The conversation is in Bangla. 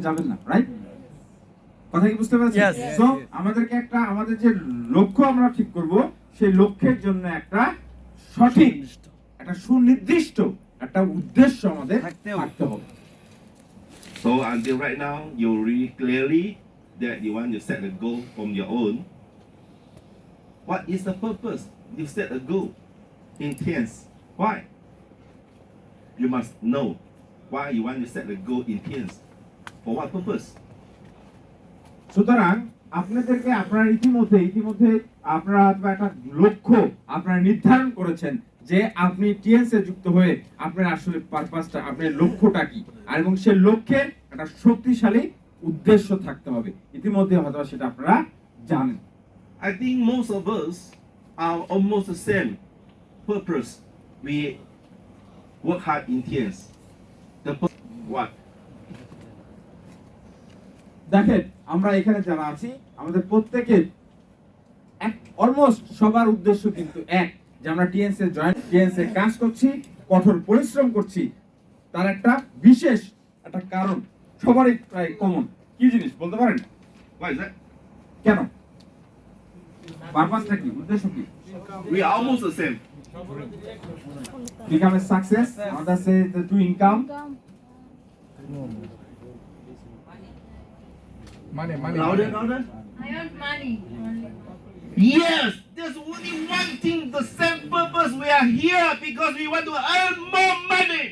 যাবেন না, রাইট? কথা কি বুঝতে পারছেন? সো আমাদেরকে একটা আমাদের যে লক্ষ্য আমরা ঠিক করব, সেই লক্ষ্যের জন্য একটা সঠিক একটা সুনির্দিষ্ট একটা উদ্দেশ্য আমাদের থাকতে হবে। So until right now, you really clearly that you want to set a goal from your own. What is the purpose? You set a goal, intense. Why? You must know why you want to set a goal intense. For what purpose? সুতরাং আপনাদেরকে আপনারা ইতিমধ্যে আপনারা একটা লক্ষ্য আপনারা নির্ধারণ করেছেন যে আপনি টিএনসি যুক্ত হয়ে আপনার আসলে পারপাসটা, আপনার লক্ষ্যটা কি, আর এবং সেই লক্ষ্যের একটা শক্তিশালী উদ্দেশ্য থাকতে হবে। ইতিমধ্যে হয়তো সেটা আপনারা জানেন। I think most of us are almost the same purpose. We work hard intense. The what? দেখেন আমরা এখানে যারা আছি আমাদের প্রত্যেকের অলমোস্ট সবার উদ্দেশ্য কিন্তু এক, যে আমরা টিএনসি টিএনসি কাজ করছি, কঠোর পরিশ্রম করছি। তার একটা বিশেষ একটা কারণ সবারই প্রায় কমন। কি জিনিস বলতে পারেন? What is that? কেন? পারপাসটা কি, উদ্দেশ্য কি? We are almost the same. Become a success. Another says to income. Money. Louder, louder. I want money. Yes, there's only one thing, the same purpose. We are here because we want to earn more money.